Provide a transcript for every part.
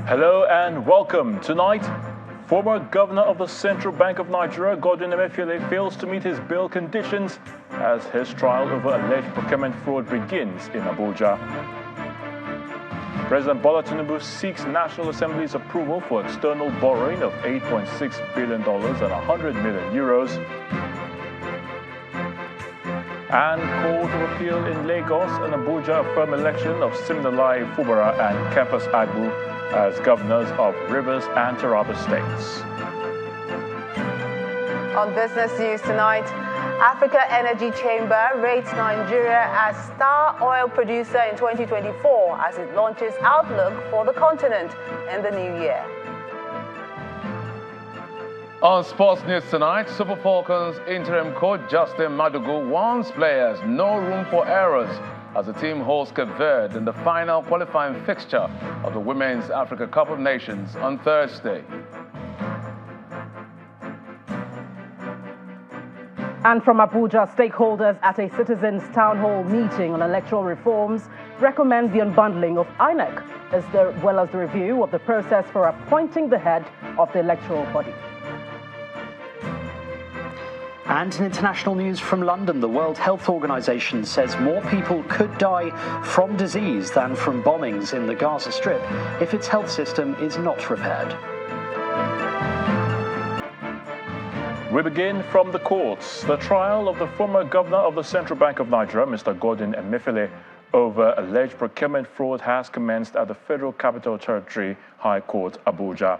Hello and welcome. Tonight, former governor of the Central Bank of Nigeria, Godwin Emefiele, fails to meet his bail conditions as his trial over alleged procurement fraud begins in Abuja. President Bola Tinubu seeks National Assembly's approval for external borrowing of $8.6 billion and 100 million euros. And Court of Appeal in Lagos and Abuja affirm election of Siminalayi Fubara and Kefas Agbu as governors of Rivers and Taraba states. On business news tonight, Africa Energy Chamber rates Nigeria as star oil producer in 2024 as it launches outlook for the continent in the new year. On sports news tonight, Super Falcons interim coach Justin Madugu warns players no room for errors as the team hosts Cape Verde in the final qualifying fixture of the Women's Africa Cup of Nations on Thursday. And from Abuja, stakeholders at a citizens' town hall meeting on electoral reforms recommend the unbundling of INEC, as well as the review of the process for appointing the head of the electoral body. And in international news from London, the World Health Organization says more people could die from disease than from bombings in the Gaza Strip if its health system is not repaired. We begin from the courts. The trial of the former governor of the Central Bank of Nigeria, Mr. Godwin Emefiele, over alleged procurement fraud has commenced at the Federal Capital Territory High Court, Abuja.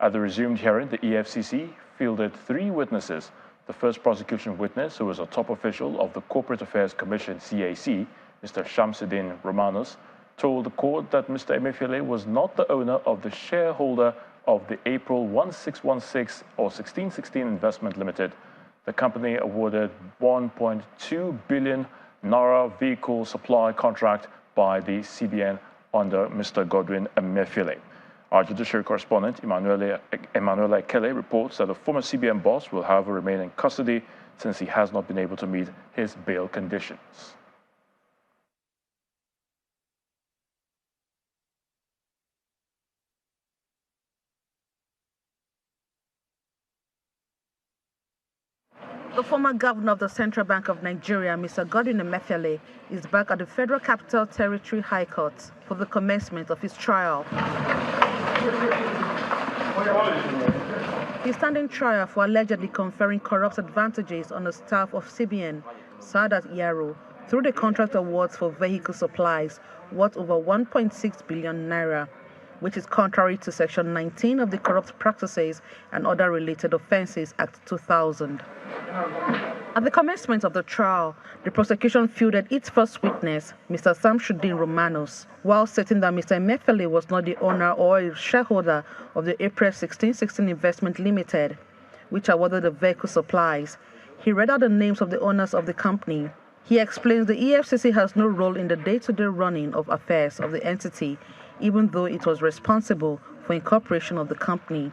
At the resumed hearing, the EFCC fielded 3 witnesses. The first prosecution witness, who was a top official of the Corporate Affairs Commission, CAC, Mr. Shamsuddin Romanus, told the court that Mr. Emefiele was not the owner of the shareholder of the April 1616 or 1616 Investment Limited. The company awarded 1.2 billion Naira vehicle supply contract by the CBN under Mr. Godwin Emefiele. Our judiciary correspondent, Emanuela Kelly, reports that the former CBN boss will, however, remain in custody since he has not been able to meet his bail conditions. The former governor of the Central Bank of Nigeria, Mr. Godwin Emefiele, is back at the Federal Capital Territory High Court for the commencement of his trial. He's standing trial for allegedly conferring corrupt advantages on the staff of CBN, Sadat Yaro, through the contract awards for vehicle supplies worth over 1.6 billion naira, which is contrary to Section 19 of the Corrupt Practices and Other Related Offences Act 2000. At the commencement of the trial, the prosecution fielded its first witness, Mr. Shamsuddin Romanus, while stating that Mr. Emefiele was not the owner or a shareholder of the April 1616 Investment Limited, which awarded the vehicle supplies. He read out the names of the owners of the company. He explains the EFCC has no role in the day-to-day running of affairs of the entity, even though it was responsible for incorporation of the company.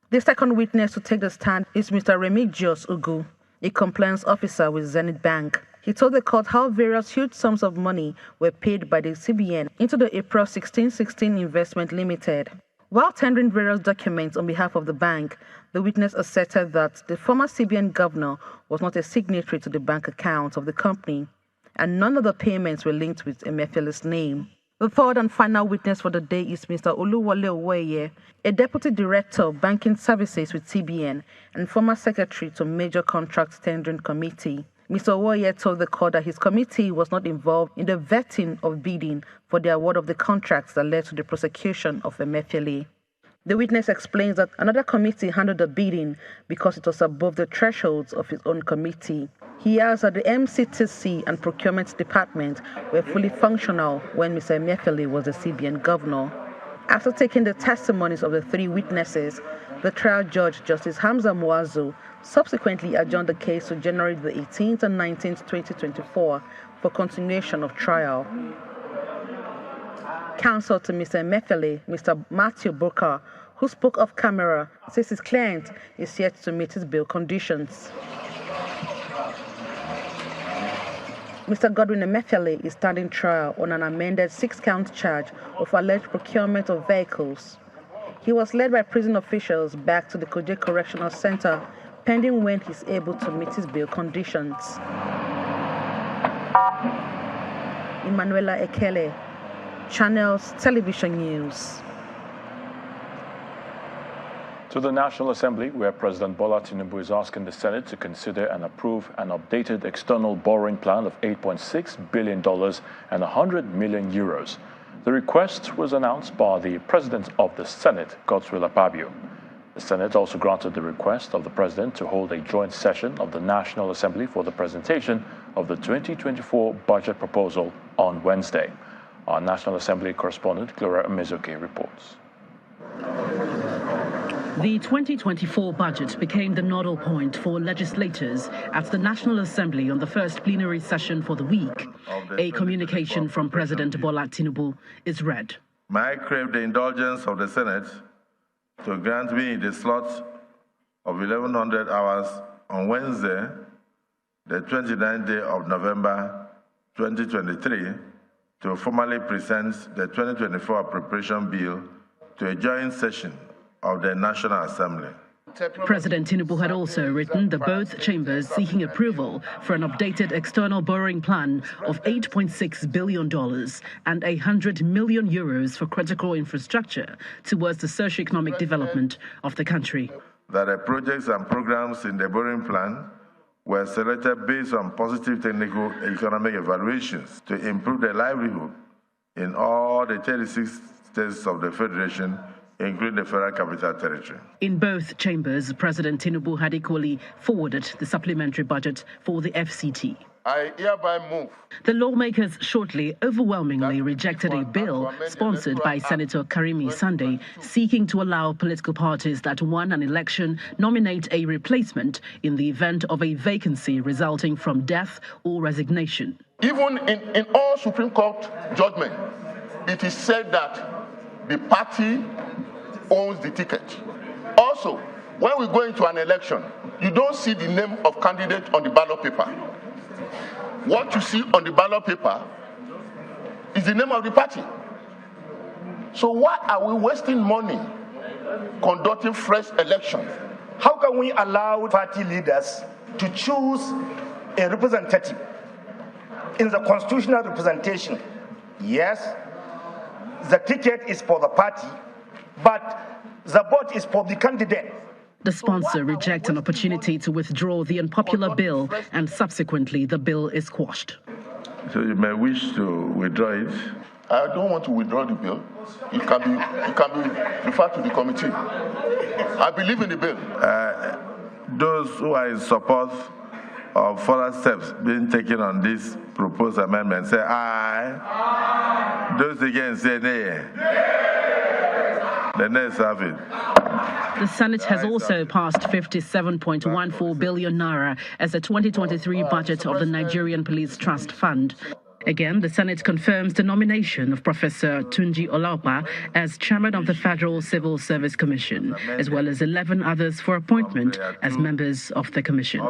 The second witness to take the stand is Mr. Remigius Ugu, a compliance officer with Zenith Bank. He told the court how various huge sums of money were paid by the CBN into the April 1616 Investment Limited. While tendering various documents on behalf of the bank, the witness asserted that the former CBN governor was not a signatory to the bank accounts of the company, and none of the payments were linked with Emefiele's name. The third and final witness for the day is Mr. Oluwole Oweye, a deputy director of banking services with CBN and former secretary to Major Contracts Tendering Committee. Mr. Oweye told the court that his committee was not involved in the vetting of bidding for the award of the contracts that led to the prosecution of Emefiele. The witness explains that another committee handled the bidding because it was above the thresholds of his own committee. He adds that the MCTC and Procurement Department were fully functional when Mr. Emefiele was the CBN governor. After taking the testimonies of the 3 witnesses, the trial judge, Justice Hamza Muazu, subsequently adjourned the case to January the 18th and 19th, 2024 for continuation of trial. Counsel to Mr. Emefiele, Mr. Matthew Booker, who spoke off camera, says his client is yet to meet his bail conditions. Mr. Godwin Emefiele is standing trial on an amended 6-count charge of alleged procurement of vehicles He was led by prison officials back to the Kuje Correctional Center, pending when he's able to meet his bail conditions. Emefiele, Channels Television News. To the National Assembly, where President Bola Tinubu is asking the Senate to consider and approve an updated external borrowing plan of $8.6 billion and 100 million euros. The request was announced by the President of the Senate, Godswill Akpabio. The Senate also granted the request of the President to hold a joint session of the National Assembly for the presentation of the 2024 budget proposal on Wednesday. Our National Assembly correspondent, Gloria Umezuke, reports. The 2024 budget became the nodal point for legislators at the National Assembly on the first plenary session for the week. A communication from President Bola Tinubu is read. May I crave the indulgence of the Senate to grant me the slot of 1100 hours on Wednesday, the 29th day of November 2023, to formally present the 2024 appropriation bill to a joint session of the National Assembly. President Tinubu had also written the both chambers seeking approval for an updated external borrowing plan of $8.6 billion and 100 million euros for critical infrastructure towards the socio-economic development of the country. That the projects and programs in the borrowing plan were selected based on positive technical economic evaluations to improve the livelihood in all the 36 states of the Federation, including the Federal Capital Territory. In both chambers, President Tinubu had equally forwarded the supplementary budget for the FCT. I hereby move. The lawmakers shortly overwhelmingly rejected a bill sponsored by Senator Karimi Sande seeking to allow political parties that won an election nominate a replacement in the event of a vacancy resulting from death or resignation. Even in all Supreme Court judgment, it is said that the party owns the ticket. Also, when we go into an election, you don't see the name of candidate on the ballot paper. What you see on the ballot paper is the name of the party. So why are we wasting money conducting fresh elections? How can we allow party leaders to choose a representative in the constitutional representation? Yes, the ticket is for the party, but the vote is for the candidate. The sponsor rejects an opportunity to withdraw the unpopular bill, and subsequently the bill is quashed. So you may wish to withdraw it. I don't want to withdraw the bill. It can be referred to the committee. I believe in the bill. Those who are in support of further steps being taken on this proposed amendment say aye. Aye. Those against say nay. The nays have it. The Senate has also passed 57.14 billion naira as the 2023 budget of the Nigerian Police Trust Fund. Again, the Senate confirms the nomination of Professor Tunji Olaupa as chairman of the Federal Civil Service Commission, as well as 11 others for appointment as members of the commission.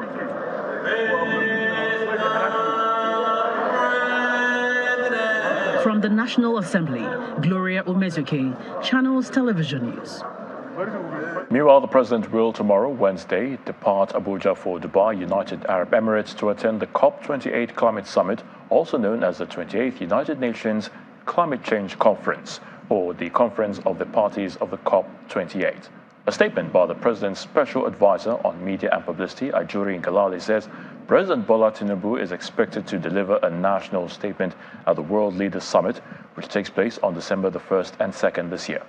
From the National Assembly, Gloria Umezuke, Channels Television News. Meanwhile, the President will tomorrow, Wednesday, depart Abuja for Dubai, United Arab Emirates, to attend the COP28 Climate Summit, also known as the 28th United Nations Climate Change Conference, or the Conference of the Parties of the COP28. A statement by the President's Special Advisor on Media and Publicity, Ajuri Ngalale, says President Bola Tinubu is expected to deliver a national statement at the World Leaders Summit, which takes place on December the 1st and 2nd this year.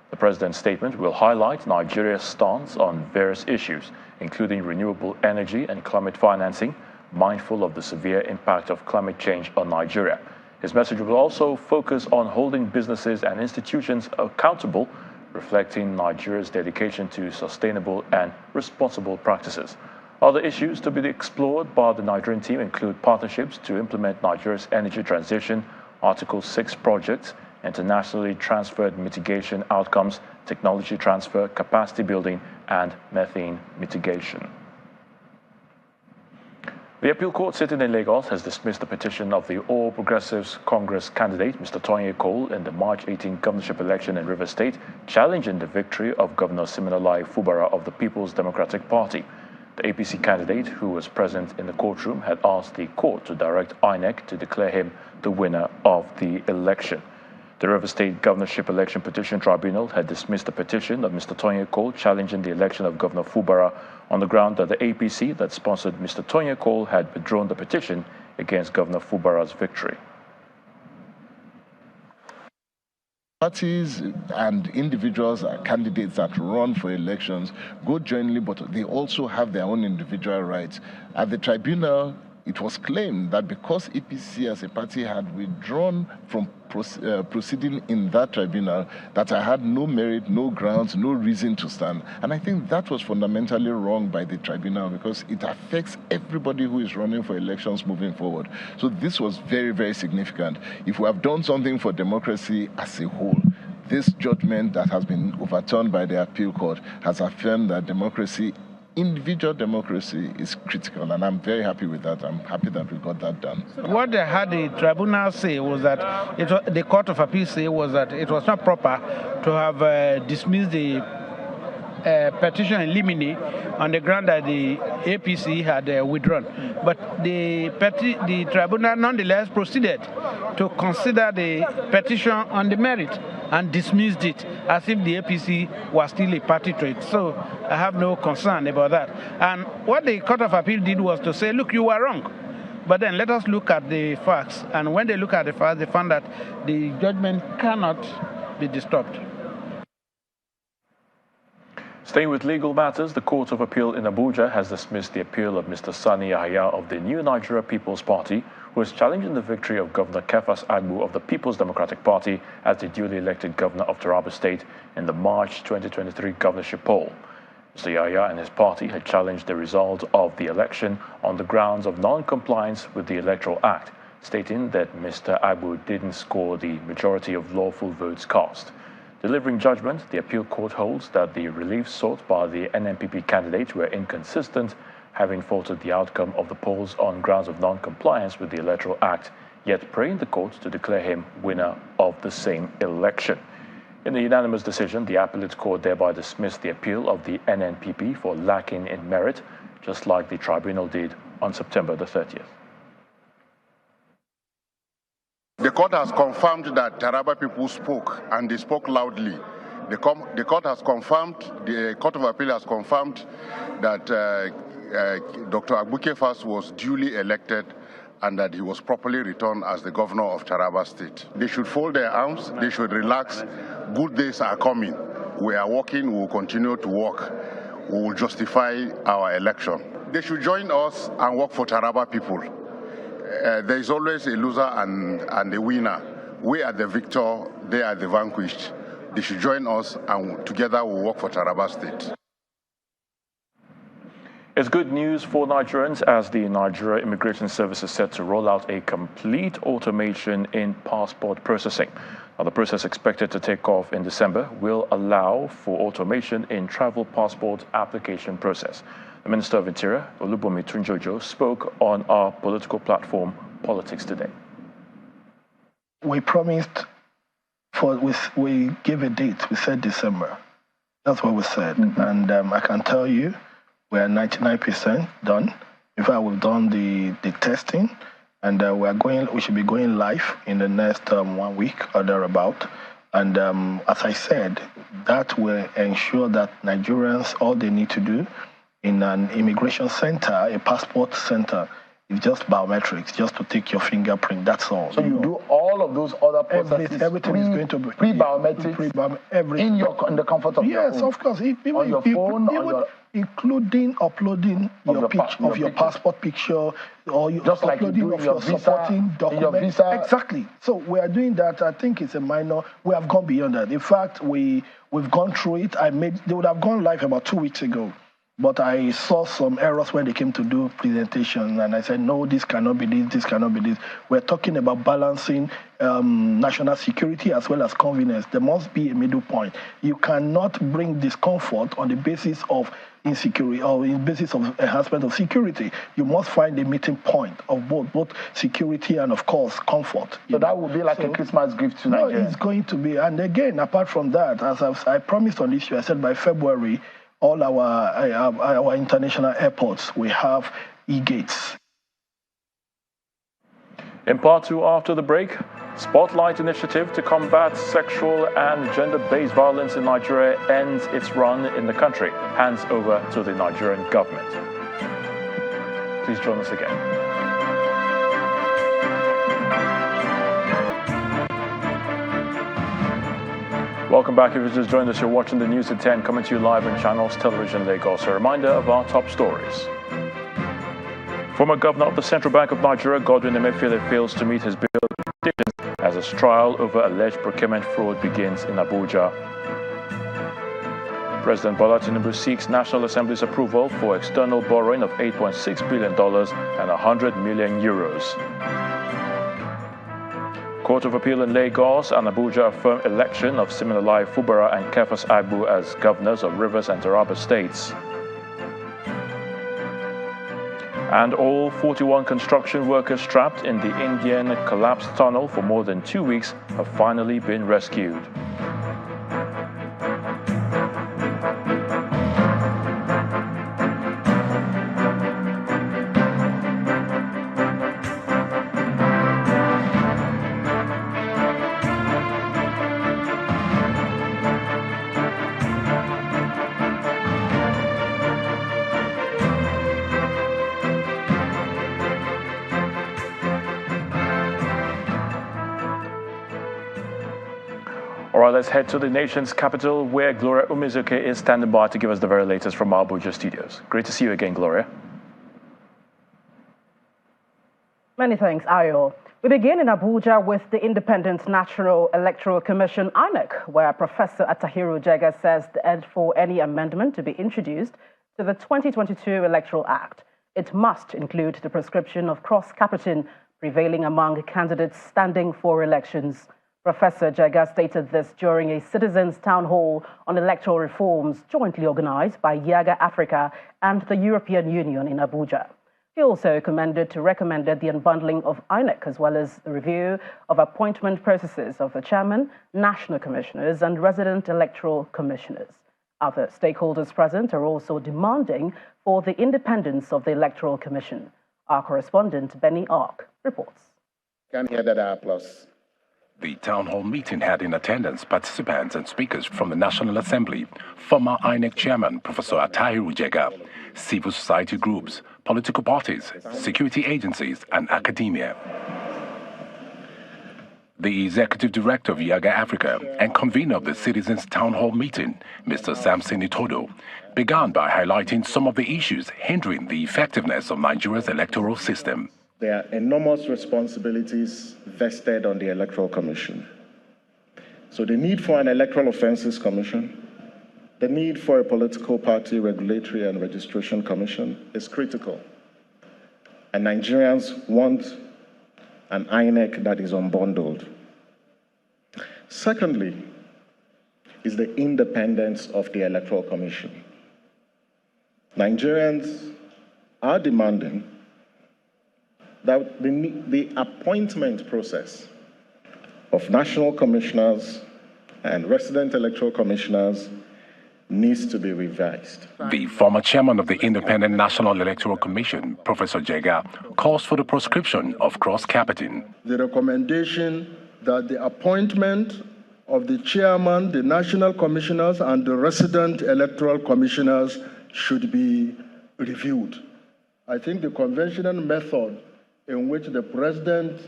The President's statement will highlight Nigeria's stance on various issues, including renewable energy and climate financing, mindful of the severe impact of climate change on Nigeria. His message will also focus on holding businesses and institutions accountable, reflecting Nigeria's dedication to sustainable and responsible practices. Other issues to be explored by the Nigerian team include partnerships to implement Nigeria's energy transition, Article 6 projects, internationally transferred mitigation outcomes, technology transfer, capacity building, and methane mitigation. The appeal court sitting in Lagos has dismissed the petition of the All Progressives Congress candidate, Mr. Tonye Cole, in the March 18 governorship election in Rivers State, challenging the victory of Governor Siminalayi Fubara of the People's Democratic Party. The APC candidate, who was present in the courtroom, had asked the court to direct INEC to declare him the winner of the election. The Rivers State Governorship Election Petition Tribunal had dismissed the petition of Mr. Tonye Cole challenging the election of Governor Fubara on the ground that the APC that sponsored Mr. Tonye Cole had withdrawn the petition against Governor Fubara's victory. Parties and individuals, candidates that run for elections go jointly, but they also have their own individual rights. At the tribunal, it was claimed that because APC as a party had withdrawn from proceeding in that tribunal, that I had no merit, no grounds, no reason to stand. And I think that was fundamentally wrong by the tribunal because it affects everybody who is running for elections moving forward. So this was very, very significant. If we have done something for democracy as a whole, this judgment that has been overturned by the appeal court has affirmed that democracy, individual democracy, is critical, and I'm very happy with that. I'm happy that we got that done. What they had the tribunal say was that the Court of Appeal say was that it was not proper to have dismissed the petition in limine on the ground that the APC had withdrawn. But the tribunal nonetheless proceeded to consider the petition on the merit and dismissed it as if the APC was still a party to it. So I have no concern about that. And what the Court of Appeal did was to say, look, you were wrong. But then let us look at the facts. And when they look at the facts, they found that the judgment cannot be disturbed. Staying with legal matters, the Court of Appeal in Abuja has dismissed the appeal of Mr. Sani Yahaya of the New Nigeria People's Party, who is challenging the victory of Governor Kefas Agbu of the People's Democratic Party as the duly elected governor of Taraba State in the March 2023 governorship poll. Mr. Yahaya and his party had challenged the result of the election on the grounds of non-compliance with the Electoral Act, stating that Mr. Agbu didn't score the majority of lawful votes cast. Delivering judgment, the appeal court holds that the relief sought by the NNPP candidate were inconsistent, having faltered the outcome of the polls on grounds of non-compliance with the Electoral Act, yet praying the court to declare him winner of the same election. In a unanimous decision, the Appellate Court thereby dismissed the appeal of the NNPP for lacking in merit, just like the tribunal did on September the 30th. The court has confirmed that Taraba people spoke, and they spoke loudly. The court has confirmed, the Court of Appeal has confirmed that Dr. Agbu Kefas was duly elected and that he was properly returned as the governor of Taraba State. They should fold their arms, they should relax. Good days are coming. We are working, we will continue to work. We will justify our election. They should join us and work for Taraba people. There is always a loser and a winner. We are the victor, they are the vanquished. They should join us and together we'll work for Taraba State. It's good news for Nigerians as the Nigeria Immigration Service is set to roll out a complete automation in passport processing. Now, the process expected to take off in December will allow for automation in travel passport application process. The Minister of Interior, Olubomi Tunjojo, spoke on our political platform, Politics Today. We promised, we gave a date, we said December. That's what we said. And I can tell you, we are 99% done. In fact, we've done the testing, and we should be going live in the next 1 week or thereabout. And as I said, that will ensure that Nigerians, all they need to do in an immigration center, a passport center, is just biometrics, just to take your fingerprint, that's all. So you do all of those other processes? Everything is going to be pre-biometrics everything. In the comfort of your home? Yes, of course. On your phone? Including uploading your passport picture, or just uploading like of your supporting documents. Exactly. So we are doing that. I think it's a minor. We have gone beyond that. In fact, we've gone through it. They would have gone live about 2 weeks ago. But I saw some errors when they came to do presentation, and I said, no, this cannot be this cannot be this. We're talking about balancing national security as well as convenience. There must be a middle point. You cannot bring discomfort on the basis of insecurity or in basis of enhancement of security. You must find a meeting point of both security and, of course, comfort. So that would be like a Christmas gift to Nigeria. No, it's going to be. And again, apart from that, as I promised on this issue, I said by February, all our international airports, we have e-gates. In part two, after the break, Spotlight initiative to combat sexual and gender-based violence in Nigeria ends its run in the country, hands over to the Nigerian government. Please join us again. Welcome back. If you just joined us, you're watching the News at 10 coming to you live on Channels Television Lagos. A reminder of our top stories. Former Governor of the Central Bank of Nigeria, Godwin Emefiele, fails to meet his bail conditions as his trial over alleged procurement fraud begins in Abuja. President Bola Tinubu seeks National Assembly's approval for external borrowing of $8.6 billion and 100 million euros. Court of Appeal in Lagos and Abuja affirm election of Siminalayi Fubara and Kefas Agbu as governors of Rivers and Taraba states. And all 41 construction workers trapped in the Indian collapsed tunnel for more than 2 weeks have finally been rescued. All right, let's head to the nation's capital where Gloria Umezuke is standing by to give us the very latest from our Abuja studios. Great to see you again, Gloria. Many thanks, Ayo. We begin in Abuja with the Independent National Electoral Commission, INEC, where Professor Atahiru Jega says that for any amendment to be introduced to the 2022 Electoral Act, it must include the prescription of cross-capiting prevailing among candidates standing for elections. Professor Jega stated this during a citizens' town hall on electoral reforms jointly organized by Yaga Africa and the European Union in Abuja. He also recommended the unbundling of INEC as well as the review of appointment processes of the chairman, national commissioners and resident electoral commissioners. Other stakeholders present are also demanding for the independence of the Electoral Commission. Our correspondent, Benny Ark, reports. Can hear that applause. The town hall meeting had in attendance participants and speakers from the National Assembly, former INEC chairman Professor Atahiru Jega, civil society groups, political parties, security agencies, and academia. The executive director of Yaga Africa and convener of the citizens' town hall meeting, Mr. Samson Itodo, began by highlighting some of the issues hindering the effectiveness of Nigeria's electoral system. There are enormous responsibilities vested on the Electoral Commission. So the need for an Electoral Offences Commission, the need for a political party regulatory and registration commission is critical. And Nigerians want an INEC that is unbundled. Secondly, is the independence of the Electoral Commission. Nigerians are demanding that the appointment process of national commissioners and resident electoral commissioners needs to be revised. The former chairman of the Independent National Electoral Commission, Professor Jega, calls for the proscription of cross-capiting. The recommendation that the appointment of the chairman, the national commissioners, and the resident electoral commissioners should be reviewed. I think the conventional method in which the president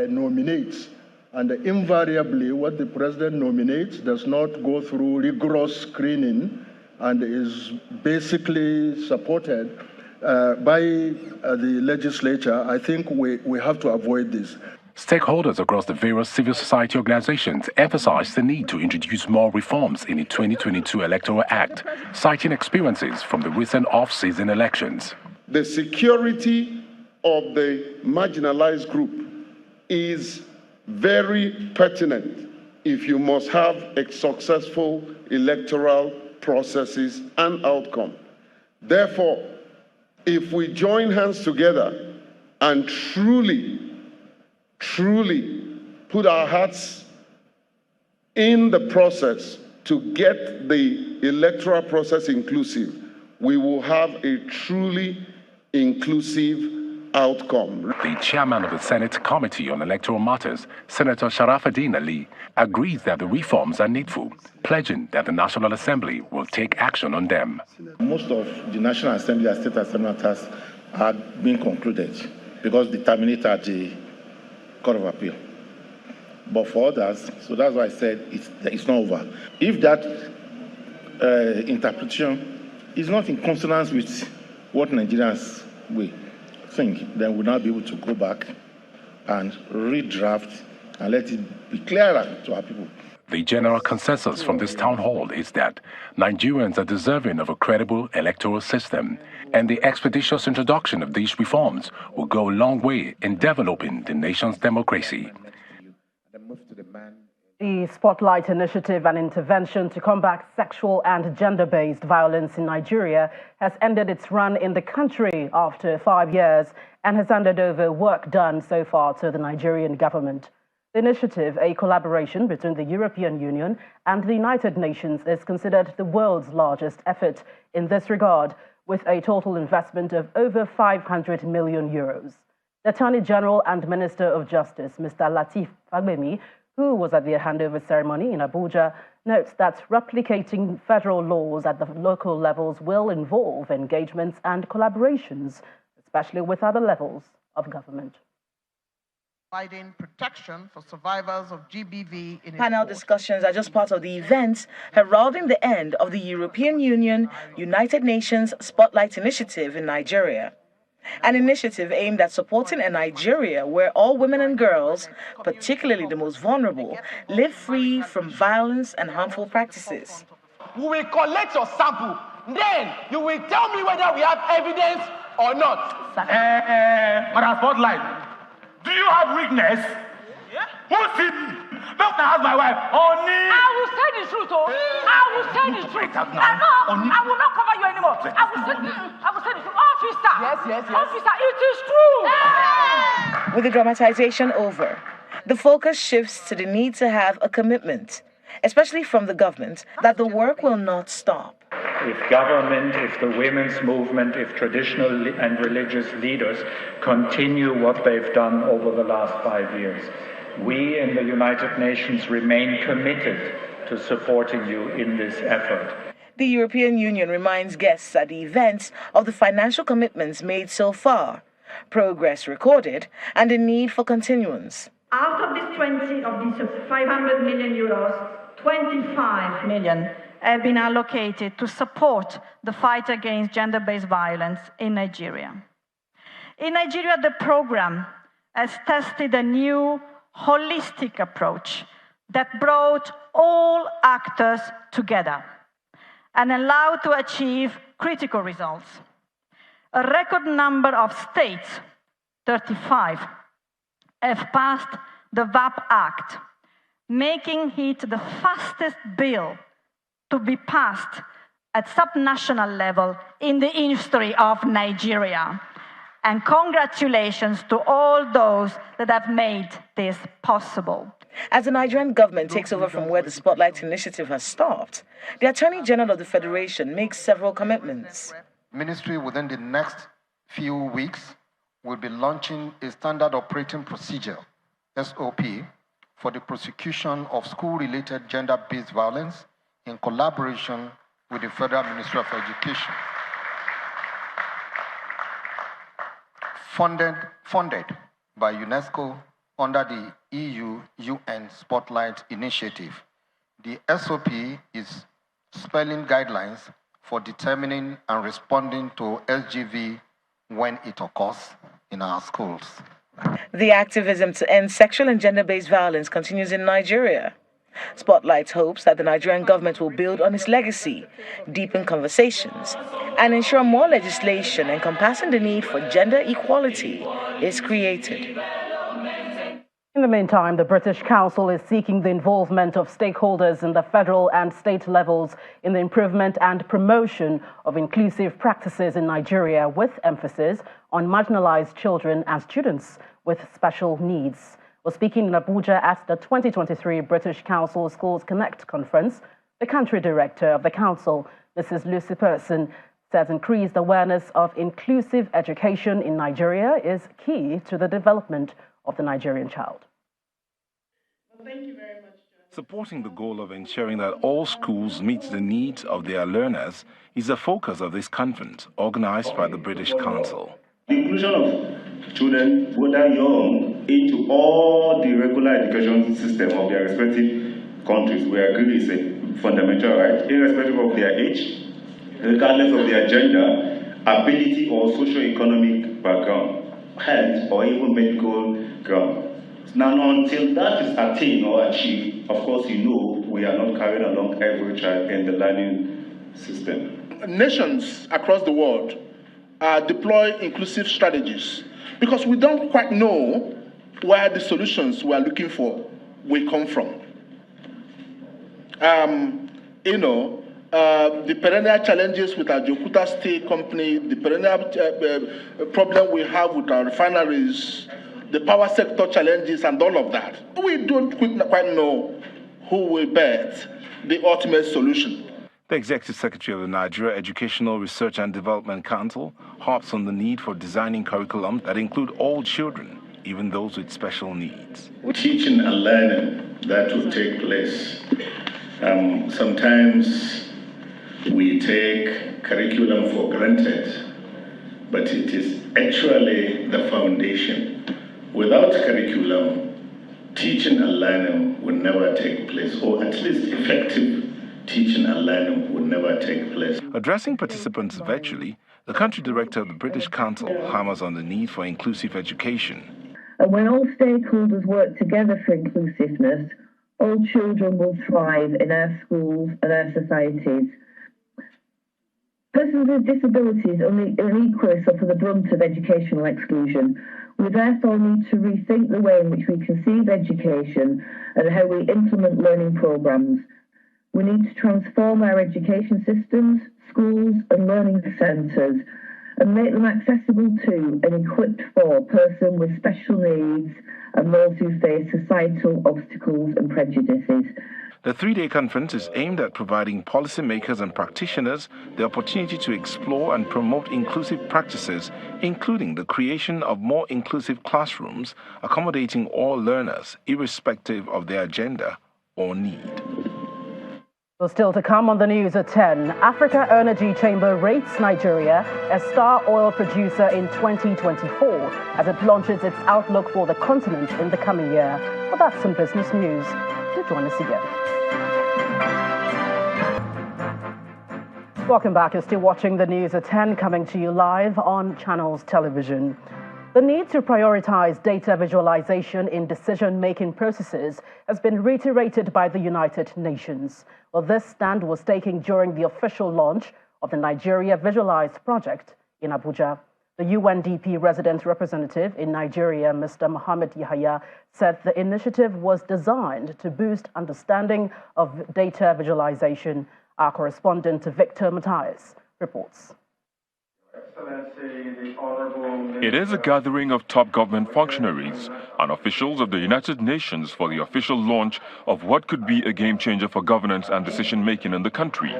nominates, and invariably what the president nominates does not go through rigorous screening and is basically supported by the legislature. I think we have to avoid this. Stakeholders across the various civil society organizations emphasized the need to introduce more reforms in the 2022 Electoral Act, citing experiences from the recent off-season elections. The security of the marginalized group is very pertinent if you must have a successful electoral processes and outcome. Therefore, if we join hands together and truly put our hearts in the process to get the electoral process inclusive, we will have a truly inclusive outcome. The chairman of the Senate Committee on Electoral Matters, Senator Sharafuddin Ali, agrees that the reforms are needful, pledging that the National Assembly will take action on them. Most of the National Assembly and State Assembly matters are being concluded because they terminate at the Court of Appeal. But for others, so that's why I said it's not over. If that interpretation is not in consonance with what Nigerians will think, then we'll now be able to go back and redraft and let it be clearer to our people. The general consensus from this town hall is that Nigerians are deserving of a credible electoral system, and the expeditious introduction of these reforms will go a long way in developing the nation's democracy. The Spotlight Initiative and Intervention to Combat Sexual and Gender-Based Violence in Nigeria has ended its run in the country after 5 years and has handed over work done so far to the Nigerian government. The initiative, a collaboration between the European Union and the United Nations, is considered the world's largest effort in this regard, with a total investment of over 500 million euros. The Attorney General and Minister of Justice, Mr. Lateef Fagbemi, who was at the handover ceremony in Abuja, notes that replicating federal laws at the local levels will involve engagements and collaborations, especially with other levels of government. Providing protection for survivors of GBV in Panel discussions are just part of the events heralding the end of the European Union United Nations Spotlight Initiative in Nigeria. An initiative aimed at supporting a Nigeria where all women and girls, particularly the most vulnerable, live free from violence and harmful practices. We will collect your sample. Then you will tell me whether we have evidence or not. Madam Spotlight, do you have weakness? Yeah. Who's it? Don't ask my wife. Oni. I will say the truth, oh. I will say the truth. No, I will not cover you anymore. I will say the truth. Officer. Yes. Officer, it is true. With the dramatization over, the focus shifts to the need to have a commitment, especially from the government, that the work will not stop. If government, if the women's movement, if traditional and religious leaders continue what they've done over the last 5 years, we in the United Nations remain committed to supporting you in this effort. The European Union reminds guests at the event of the financial commitments made so far, progress recorded, and the need for continuance. Out of these 500 million euros, 25 million have been allocated to support the fight against gender-based violence in Nigeria. In Nigeria, the program has tested a new holistic approach that brought all actors together and allowed to achieve critical results. A record number of states, 35, have passed the VAP Act, making it the fastest bill to be passed at subnational level in the history of Nigeria. And congratulations to all those that have made this possible. As the Nigerian government takes over from where the Spotlight Initiative has stopped, the Attorney General of the Federation makes several commitments. Ministry within the next few weeks will be launching a standard operating procedure, SOP, for the prosecution of school-related gender-based violence in collaboration with the Federal Ministry of Education. Funded by UNESCO under the EU-UN Spotlight Initiative, the SOP is spelling guidelines for determining and responding to SGV when it occurs in our schools. The activism to end sexual and gender-based violence continues in Nigeria. Spotlight hopes that the Nigerian government will build on its legacy, deepen conversations, and ensure more legislation encompassing the need for gender equality is created. In the meantime, the British Council is seeking the involvement of stakeholders in the federal and state levels in the improvement and promotion of inclusive practices in Nigeria, with emphasis on marginalized children and students with special needs. Well, speaking in Abuja at the 2023 British Council Schools Connect conference, the country director of the council, Mrs. Lucy Person, says increased awareness of inclusive education in Nigeria is key to the development of the Nigerian child. Well, thank you very much, John. Supporting the goal of ensuring that all schools meet the needs of their learners is the focus of this conference organized by the British Council. The inclusion of children, whether young, into all the regular education system of their respective countries, we agree is a fundamental right, irrespective of their age, regardless of their gender, ability or socio-economic background, health or even medical ground. Now, until that is attained or achieved, of course, we are not carrying along every child in the learning system. Nations across the world deploy inclusive strategies because we don't quite know where the solutions we are looking for will come from. The perennial challenges with our Jokuta Steel Company, the perennial problem we have with our refineries, the power sector challenges and all of that. We don't quite know who will bear the ultimate solution. The Executive Secretary of the Nigeria Educational Research and Development Council harps on the need for designing curriculum that include all children, even those with special needs. Teaching and learning that will take place. Sometimes we take curriculum for granted, but it is actually the foundation. Without curriculum, teaching and learning will never take place, or at least effective teaching and learning will never take place. Addressing participants virtually, the country director of the British Council hammers on the need for inclusive education. And when all stakeholders work together for inclusiveness, all children will thrive in our schools and our societies. Persons with disabilities unequally suffer the brunt of educational exclusion. We therefore need to rethink the way in which we conceive education and how we implement learning programmes. We need to transform our education systems, schools and learning centres and make them accessible to and equipped for persons with special needs and those who face societal obstacles and prejudices. The three-day conference is aimed at providing policymakers and practitioners the opportunity to explore and promote inclusive practices, including the creation of more inclusive classrooms, accommodating all learners, irrespective of their gender or need. Well, still to come on the news at 10, Africa Energy Chamber rates Nigeria as star oil producer in 2024 as it launches its outlook for the continent in the coming year. Well, that's some business news. Do join us again. Welcome back. You're still watching the news at 10, coming to you live on Channels Television. The need to prioritize data visualization in decision-making processes has been reiterated by the United Nations. Well, this stand was taken during the official launch of the Nigeria Visualized project in Abuja. The UNDP resident representative in Nigeria, Mr. Mohammed Yahya, said the initiative was designed to boost understanding of data visualization. Our correspondent Victor Matthias reports. It is a gathering of top government functionaries and officials of the United Nations for the official launch of what could be a game changer for governance and decision-making in the country.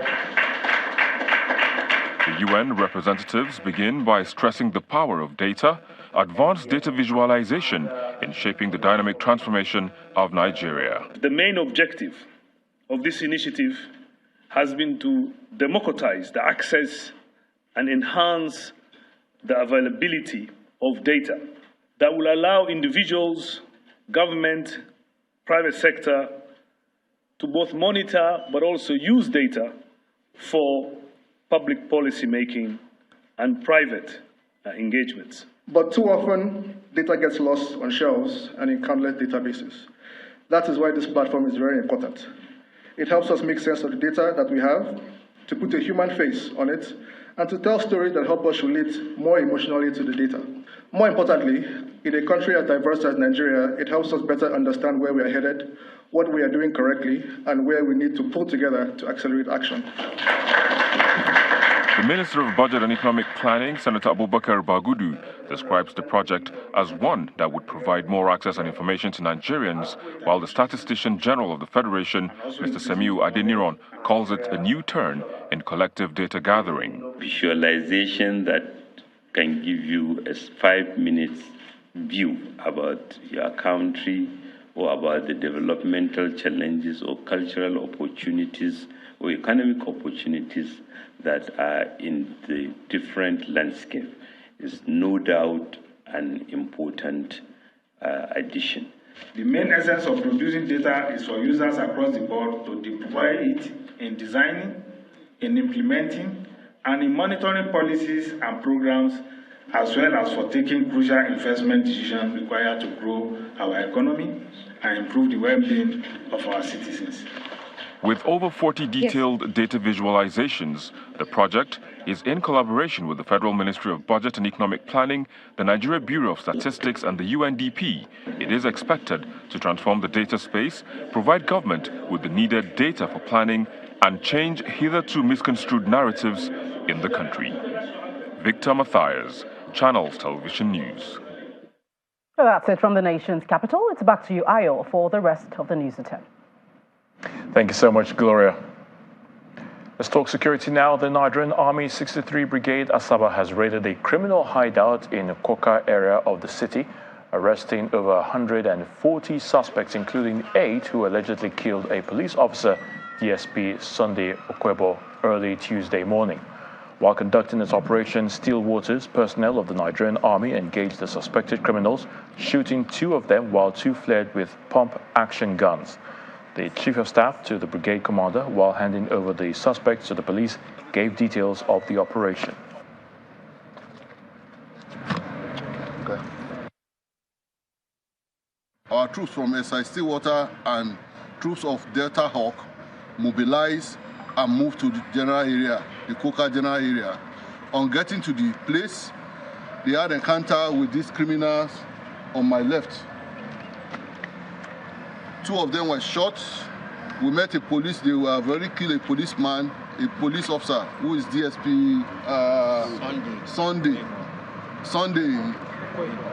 The UN representatives begin by stressing the power of data, advanced data visualization in shaping the dynamic transformation of Nigeria. The main objective of this initiative has been to democratize the access and enhance the availability of data that will allow individuals, government, private sector to both monitor but also use data for public policy making and private engagements. But too often, data gets lost on shelves and in countless databases. That is why this platform is very important. It helps us make sense of the data that we have, to put a human face on it, and to tell stories that help us relate more emotionally to the data. More importantly, in a country as diverse as Nigeria, it helps us better understand where we are headed, what we are doing correctly, and where we need to pull together to accelerate action. The Minister of Budget and Economic Planning, Senator Abubakar Bagudu, describes the project as one that would provide more access and information to Nigerians, while the Statistician General of the Federation, Mr. Semiu Adeniran, calls it a new turn in collective data gathering. Visualization that can give you a 5-minute view about your country or about the developmental challenges or cultural opportunities or economic opportunities that are in the different landscape is no doubt an important addition. The main essence of producing data is for users across the board to deploy it in designing, in implementing, and in monitoring policies and programs, as well as for taking crucial investment decisions required to grow our economy and improve the well-being of our citizens. With over 40 detailed data visualizations, the project is in collaboration with the Federal Ministry of Budget and Economic Planning, the Nigeria Bureau of Statistics, and the UNDP. It is expected to transform the data space, provide government with the needed data for planning, and change hitherto misconstrued narratives in the country. Victor Matthias, Channels Television News. Well, that's it from the nation's capital. It's back to you, Ayo, for the rest of the news at 10. Thank you so much, Gloria. Let's talk security now. The Nigerian Army 63 Brigade Asaba has raided a criminal hideout in the Koka area of the city, arresting over 140 suspects, including 8 who allegedly killed a police officer, DSP Sunday Okwebo, early Tuesday morning. While conducting its operation, Still Waters personnel of the Nigerian Army engaged the suspected criminals, shooting 2 of them while 2 fled with pump-action guns. The Chief of Staff to the Brigade Commander, while handing over the suspects to the police, gave details of the operation. Okay. Our troops from SI Stillwater and troops of Delta Hawk mobilized and moved to the general area, the Koka general area. On getting to the place, they had an encounter with these criminals on my left. 2 of them were shot. We met a police, they were very killed a policeman, a police officer who is DSP Sunday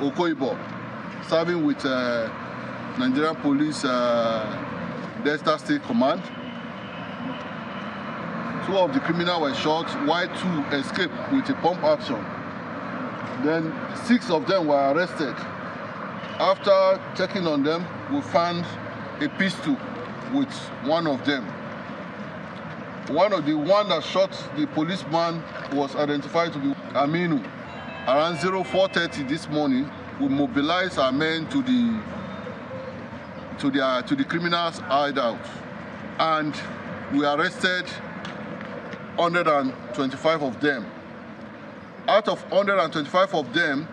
Okoibo, serving with Nigerian Police Delta State Command. 2 of the criminals were shot, while 2 escaped with a pump action. Then 6 of them were arrested. After checking on them, we found a pistol with 1 of them. The one that shot the policeman was identified to be Aminu. Around 04:30 this morning, we mobilized our men to the criminals' hideout, and we arrested 125 of them. Out of 125 of them,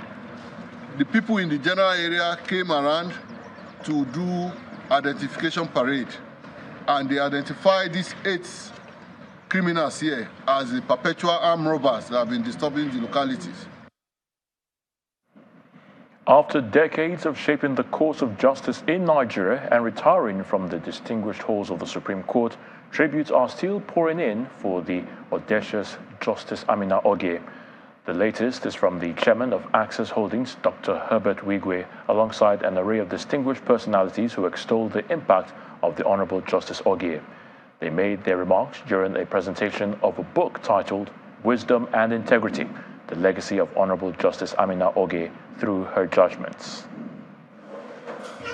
the people in the general area came around to do identification parade, and they identified these 8 criminals here as the perpetual armed robbers that have been disturbing the localities. After decades of shaping the course of justice in Nigeria and retiring from the distinguished halls of the Supreme Court, tributes are still pouring in for the audacious Justice Amina Augie. The latest is from the chairman of Access Holdings, Dr. Herbert Wigwe, alongside an array of distinguished personalities who extolled the impact of the Honorable Justice Augie. They made their remarks during a presentation of a book titled Wisdom and Integrity, the Legacy of Honorable Justice Amina Augie through her judgments.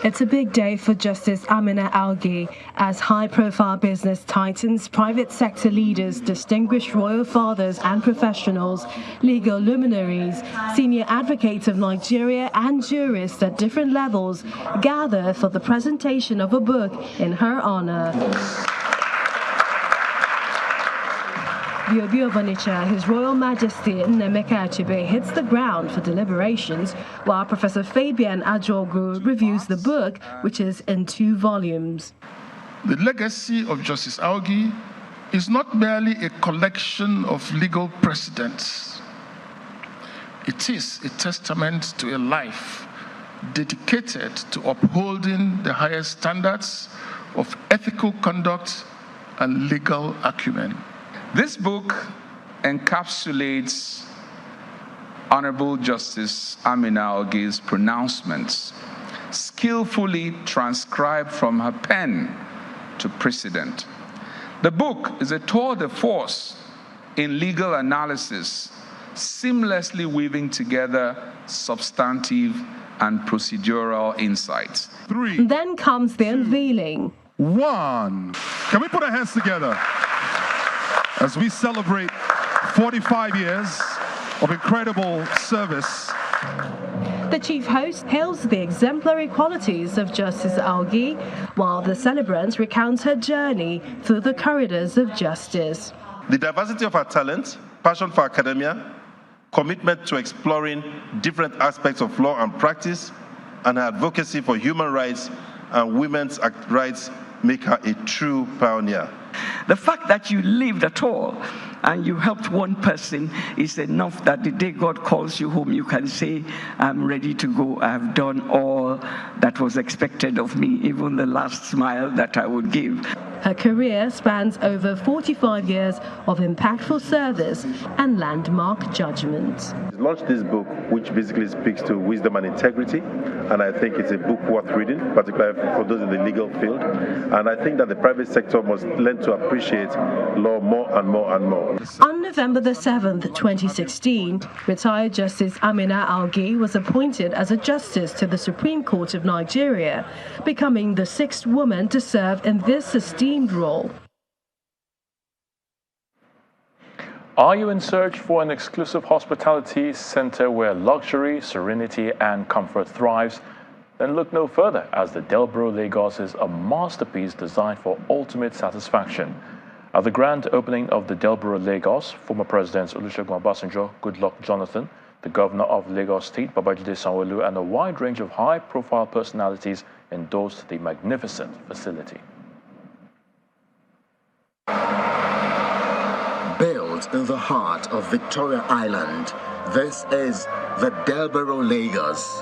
It's a big day for Justice Amina Augie as high-profile business titans, private sector leaders, distinguished royal fathers and professionals, legal luminaries, senior advocates of Nigeria and jurists at different levels gather for the presentation of a book in her honor. The Obi of Onitsha, His Royal Majesty Nnemeka Achebe, hits the ground for deliberations, while Professor Fabian Ajogu reviews the book, which is in 2 volumes. The legacy of Justice Augie is not merely a collection of legal precedents. It is a testament to a life dedicated to upholding the highest standards of ethical conduct and legal acumen. This book encapsulates Honorable Justice Amina Augie's pronouncements, skillfully transcribed from her pen to precedent. The book is a tour de force in legal analysis, seamlessly weaving together substantive and procedural insights. 3. Then comes the unveiling. 1. Can we put our hands together as we celebrate 45 years of incredible service? The chief host hails the exemplary qualities of Justice Augie, while the celebrant recounts her journey through the corridors of justice. The diversity of her talent, passion for academia, commitment to exploring different aspects of law and practice, and her advocacy for human rights and women's rights make her a true pioneer. The fact that you lived at all and you helped one person is enough that the day God calls you home, you can say, I'm ready to go. I've done all that was expected of me, even the last smile that I would give. Her career spans over 45 years of impactful service and landmark judgments. I launched this book, which basically speaks to wisdom and integrity, and I think it's a book worth reading, particularly for those in the legal field. And I think that the private sector must learn to appreciate law more and more and more. On November the 7th, 2016, retired Justice Amina Augie was appointed as a justice to the Supreme Court of Nigeria, becoming the 6th woman to serve in this esteemed role. Are you in search for an exclusive hospitality center where luxury, serenity, and comfort thrives? Then look no further, as the Delborough Lagos is a masterpiece designed for ultimate satisfaction. At the grand opening of the Delborough Lagos, former Presidents Olusegun Obasanjo, Goodluck Jonathan, the Governor of Lagos State, Babajide Sanwo-Olu, and a wide range of high-profile personalities endorsed the magnificent facility. Built in the heart of Victoria Island, this is the Delborough Lagos.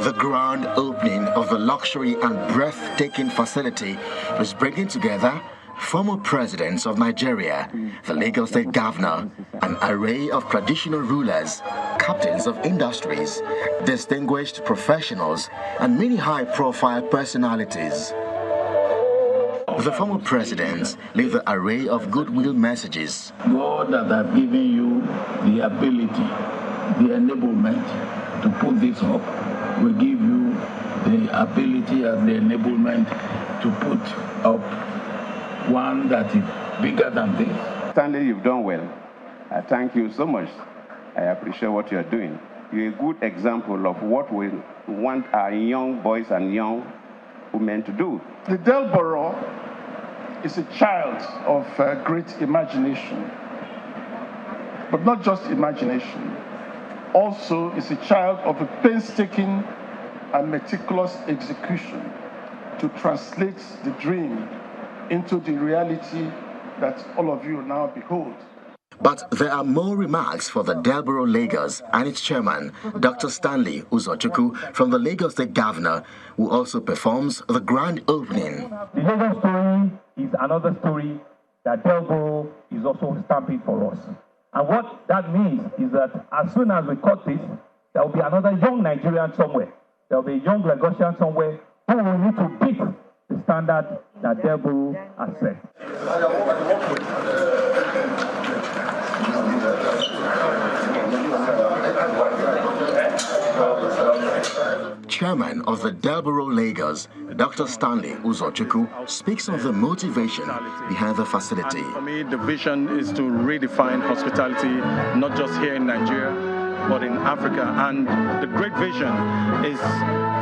The grand opening of the luxury and breathtaking facility is bringing together former presidents of Nigeria, the Lagos State Governor, an array of traditional rulers, captains of industries, distinguished professionals, and many high-profile personalities. The former presidents leave the array of goodwill messages. God that have given you the ability, the enablement to put this up, will give you the ability and the enablement to put up one that is bigger than this. Stanley, you've done well. I thank you so much. I appreciate what you're doing. You're a good example of what we want our young boys and young women to do. The Delborough is a child of great imagination, but not just imagination. Also, is a child of a painstaking and meticulous execution to translate the dream into the reality that all of you now behold. But there are more remarks for the Delborough Lagos and its chairman, Dr. Stanley Uzochukwu, from the Lagos State Governor, who also performs the grand opening. The Lagos story is another story that Delborough is also stamping for us. And what that means is that as soon as we cut this, there will be another young Nigerian somewhere. There will be a young Lagosian somewhere who will need to beat the standard that Delborough has set. Chairman of the Delborough Lagos, Dr. Stanley Uzochukwu, speaks of the motivation behind the facility. For me, the vision is to redefine hospitality, not just here in Nigeria, but in Africa. And the great vision is,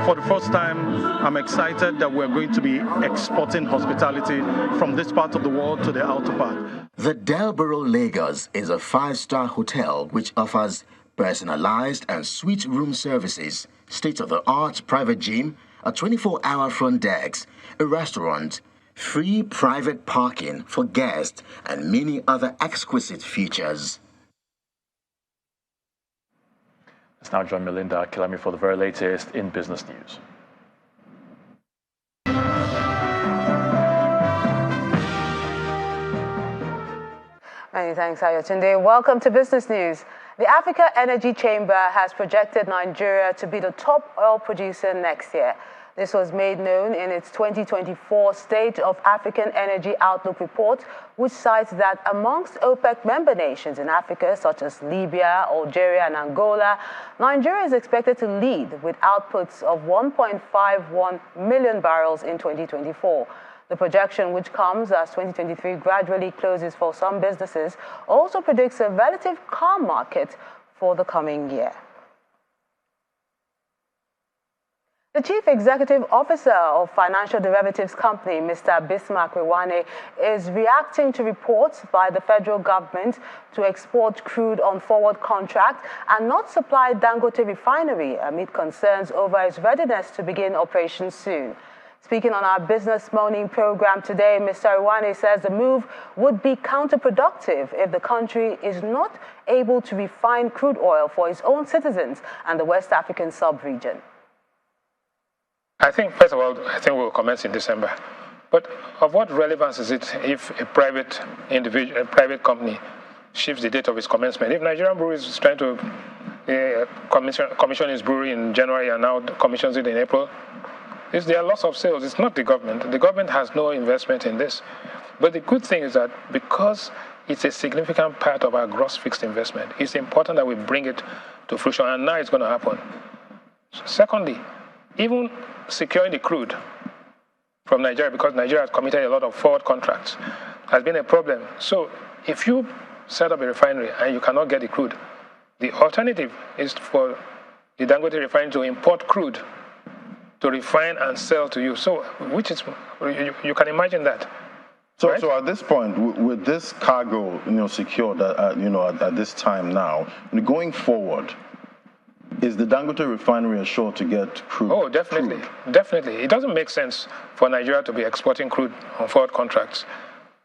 for the first time, I'm excited that we're going to be exporting hospitality from this part of the world to the outer part. The Delborough Lagos is a 5-star hotel which offers personalized and suite room services, state-of-the-art private gym, a 24-hour front desk, a restaurant, free private parking for guests, and many other exquisite features. Let's now join Melinda Kilami for the very latest in business news. Many thanks, Ayotunde. Welcome to Business News. The Africa Energy Chamber has projected Nigeria to be the top oil producer next year. This was made known in its 2024 State of African Energy Outlook report, which cites that amongst OPEC member nations in Africa, such as Libya, Algeria, and Angola, Nigeria is expected to lead with outputs of 1.51 million barrels in 2024. The projection, which comes as 2023 gradually closes for some businesses, also predicts a relative calm market for the coming year. The Chief Executive Officer of Financial Derivatives Company, Mr. Bismarck Rewane, is reacting to reports by the federal government to export crude on forward contract and not supply Dangote refinery amid concerns over its readiness to begin operations soon. Speaking on our Business Morning program today, Mr. Rewane says the move would be counterproductive if the country is not able to refine crude oil for its own citizens and the West African sub-region. I think, first of all, I think we'll commence in December. But of what relevance is it if a private individual, a private company shifts the date of its commencement? If Nigerian Breweries is trying to commission its brewery in January and now commissions it in April, it's their loss of sales. It's not the government. The government has no investment in this. But the good thing is that because it's a significant part of our gross fixed investment, it's important that we bring it to fruition, and now it's going to happen. Secondly, even securing the crude from Nigeria, because Nigeria has committed a lot of forward contracts, has been a problem. So if you set up a refinery and you cannot get the crude, the alternative is for the Dangote refinery to import crude to refine and sell to you. So, which is, you can imagine that. So, right? So at this point, with this cargo, secured, at this time now, going forward, is the Dangote refinery assured to get crude? Oh, definitely, definitely. It doesn't make sense for Nigeria to be exporting crude on forward contracts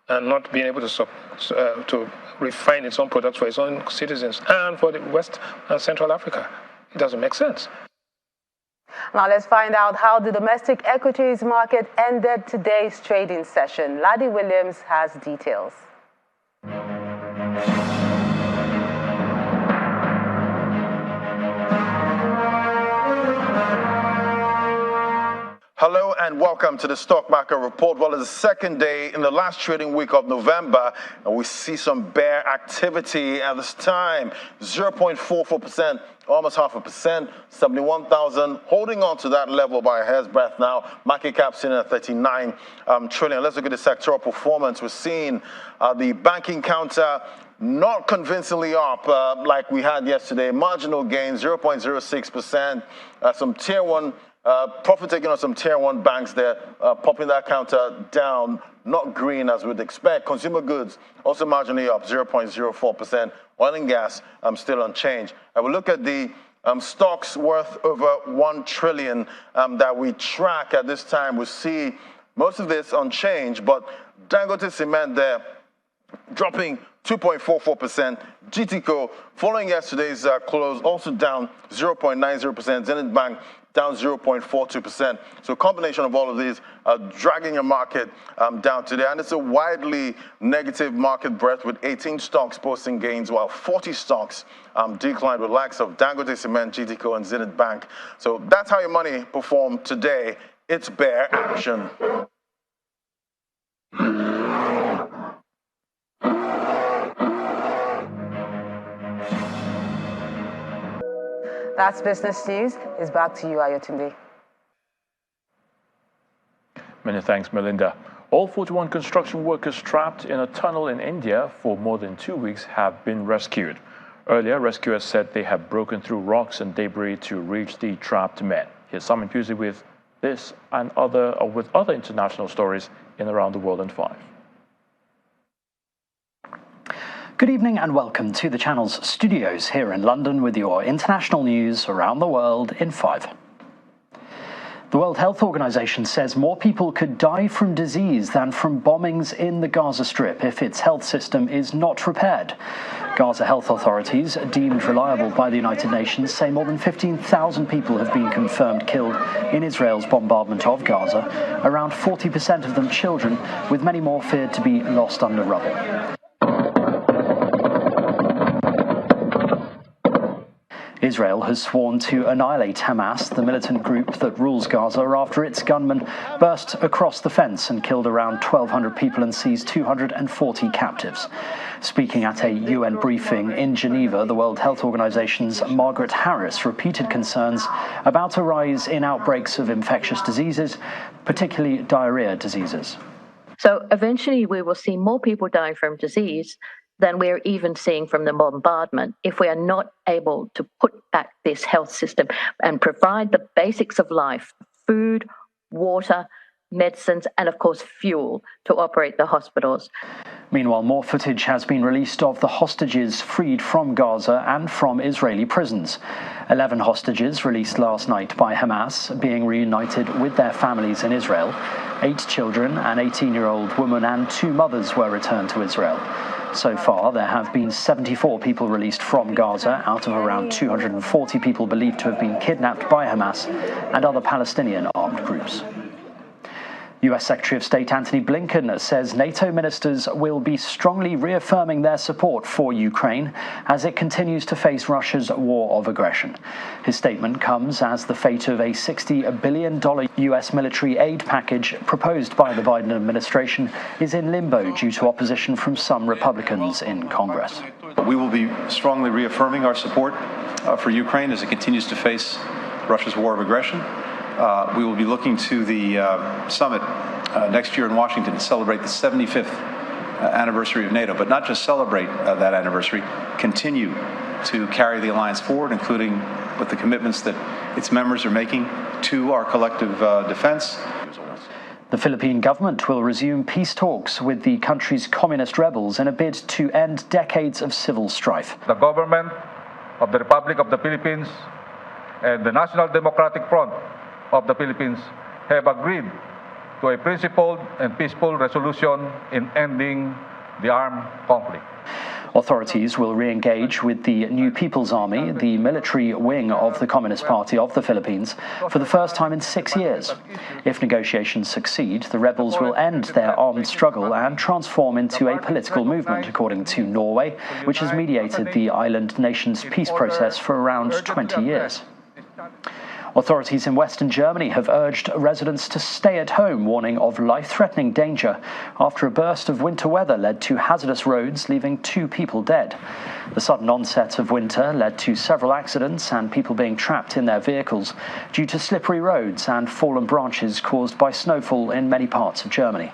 and not being able to refine its own products for its own citizens and for the West and Central Africa. It doesn't make sense. Now let's find out how the domestic equities market ended today's trading session. Laddie Williams has details. Hello and welcome to the Stock Market Report. Well, it's the second day in the last trading week of November, and we see some bear activity at this time. 0.44%, almost 0.5%, 71,000, holding on to that level by a hair's breadth now. Market cap sitting at 39 trillion. Let's look at the sectoral performance. We're seeing the banking counter not convincingly up like we had yesterday. Marginal gain, 0.06%. Some tier one profit taking on some tier one banks there, popping that counter down, not green as we'd expect. Consumer goods also marginally up, 0.04%. Oil and gas still unchanged. And we look at the stocks worth over 1 trillion that we track at this time. We see most of this unchanged, but Dangote Cement there dropping 2.44%. GTCO, following yesterday's close, also down 0.90%. Zenith Bank down 0.42%. So a combination of all of these dragging your market down today. And it's a widely negative market breadth with 18 stocks posting gains while 40 stocks declined with likes of Dangote Cement, GTCO, and Zenith Bank. So that's how your money performed today. It's bear action. That's Business News. It's back to you, Ayotunde. Many thanks, Melinda. All 41 construction workers trapped in a tunnel in India for more than 2 weeks have been rescued. Earlier, rescuers said they have broken through rocks and debris to reach the trapped men. Here's Simon Pusey with this and other international stories in Around the World in 5. Good evening and welcome to the channel's studios here in London with your international news around the world in 5. The World Health Organization says more people could die from disease than from bombings in the Gaza Strip if its health system is not repaired. Gaza health authorities, deemed reliable by the United Nations, say more than 15,000 people have been confirmed killed in Israel's bombardment of Gaza, around 40% of them children, with many more feared to be lost under rubble. Israel has sworn to annihilate Hamas, the militant group that rules Gaza, after its gunmen burst across the fence and killed around 1,200 people and seized 240 captives. Speaking at a UN briefing in Geneva, the World Health Organization's Margaret Harris repeated concerns about a rise in outbreaks of infectious diseases, particularly diarrhea diseases. So eventually we will see more people dying from disease than we're even seeing from the bombardment if we are not able to put back this health system and provide the basics of life, food, water, medicines, and of course fuel to operate the hospitals. Meanwhile, more footage has been released of the hostages freed from Gaza and from Israeli prisons. 11 hostages released last night by Hamas being reunited with their families in Israel. 8 children, an 18-year-old woman and 2 mothers were returned to Israel. So far, there have been 74 people released from Gaza out of around 240 people believed to have been kidnapped by Hamas and other Palestinian armed groups. US Secretary of State Antony Blinken says NATO ministers will be strongly reaffirming their support for Ukraine as it continues to face Russia's war of aggression. His statement comes as the fate of a $60 billion US military aid package proposed by the Biden administration is in limbo due to opposition from some Republicans in Congress. We will be strongly reaffirming our support for Ukraine as it continues to face Russia's war of aggression. We will be looking to the summit next year in Washington to celebrate the 75th anniversary of NATO, but not just celebrate that anniversary, continue to carry the alliance forward, including with the commitments that its members are making to our collective defense. The Philippine government will resume peace talks with the country's communist rebels in a bid to end decades of civil strife. The government of the Republic of the Philippines and the National Democratic Front of the Philippines have agreed to a principled and peaceful resolution in ending the armed conflict. Authorities will re-engage with the New People's Army, the military wing of the Communist Party of the Philippines, for the first time in 6 years. If negotiations succeed, the rebels will end their armed struggle and transform into a political movement, according to Norway, which has mediated the island nation's peace process for around 20 years. Authorities in Western Germany have urged residents to stay at home, warning of life-threatening danger after a burst of winter weather led to hazardous roads, leaving 2 people dead. The sudden onset of winter led to several accidents and people being trapped in their vehicles due to slippery roads and fallen branches caused by snowfall in many parts of Germany.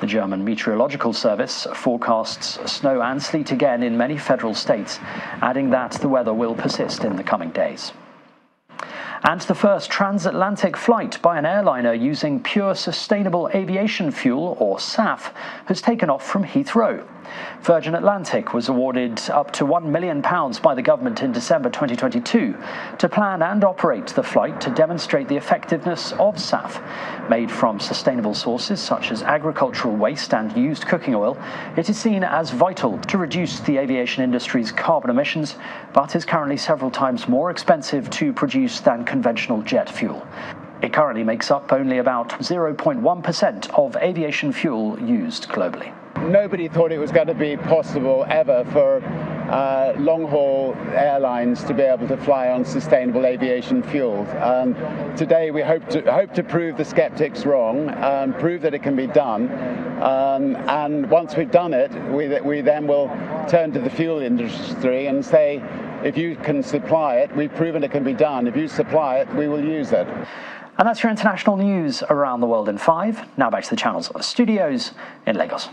The German Meteorological Service forecasts snow and sleet again in many federal states, adding that the weather will persist in the coming days. And the first transatlantic flight by an airliner using pure sustainable aviation fuel, or SAF, has taken off from Heathrow. Virgin Atlantic was awarded up to £1 million by the government in December 2022 to plan and operate the flight to demonstrate the effectiveness of SAF. Made from sustainable sources such as agricultural waste and used cooking oil, it is seen as vital to reduce the aviation industry's carbon emissions, but is currently several times more expensive to produce than conventional jet fuel. It currently makes up only about 0.1% of aviation fuel used globally. Nobody thought it was going to be possible ever for long-haul airlines to be able to fly on sustainable aviation fuel. Today we hope to prove the skeptics wrong, prove that it can be done, and once we've done it, we then will turn to the fuel industry and say, if you can supply it, we've proven it can be done. If you supply it, we will use it. And that's your international news around the world in 5. Now back to the channel's studios in Lagos.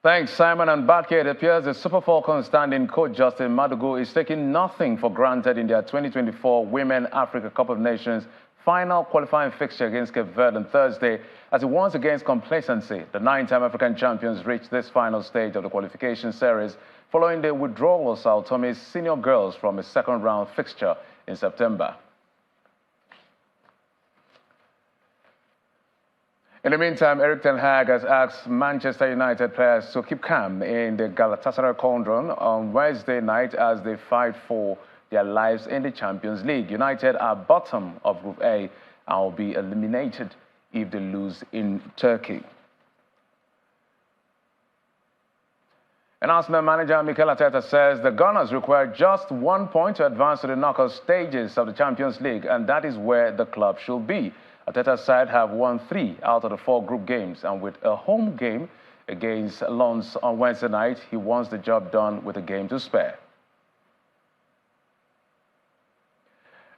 Thanks, Simon. And back here, it appears the Super Falcons standing coach Justin Madugu is taking nothing for granted in their 2024 Women Africa Cup of Nations final qualifying fixture against Cape Verde on Thursday as he warns against complacency. The 9-time African champions reached this final stage of the qualification series following the withdrawal of Sao Tome's senior girls from a second-round fixture in September. In the meantime, Eric Ten Hag has asked Manchester United players to keep calm in the Galatasaray cauldron on Wednesday night as they fight for their lives in the Champions League. United are bottom of Group A and will be eliminated if they lose in Turkey. And Arsenal manager Mikel Arteta says the Gunners require just 1 point to advance to the knockout stages of the Champions League, and that is where the club should be. Arteta's side have won 3 out of the 4 group games, and with a home game against Lens on Wednesday night, he wants the job done with a game to spare.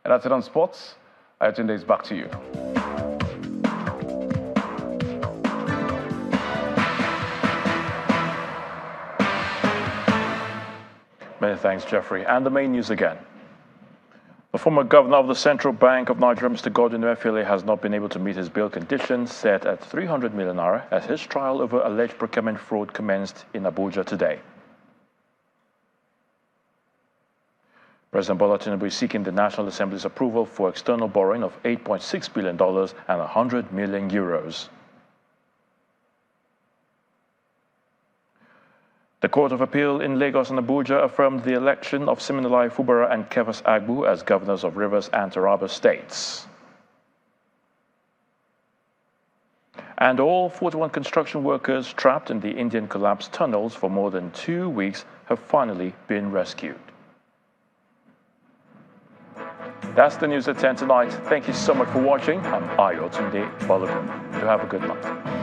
And that's it on sports. Ayotunde is back to you. Many thanks, Jeffrey. And the main news again. The former governor of the Central Bank of Nigeria, Mr. Godwin Emefiele, has not been able to meet his bail conditions set at 300 million naira as his trial over alleged procurement fraud commenced in Abuja today. President Bola Tinubu is seeking the National Assembly's approval for external borrowing of $8.6 billion and 100 million euros. The Court of Appeal in Lagos and Abuja affirmed the election of Siminalayi Fubara and Kefas Agbu as governors of Rivers and Taraba states. And all 41 construction workers trapped in the Indian collapsed tunnels for more than 2 weeks have finally been rescued. That's the news at 10 tonight. Thank you so much for watching. I'm Ayotunde Balogun. You have a good night.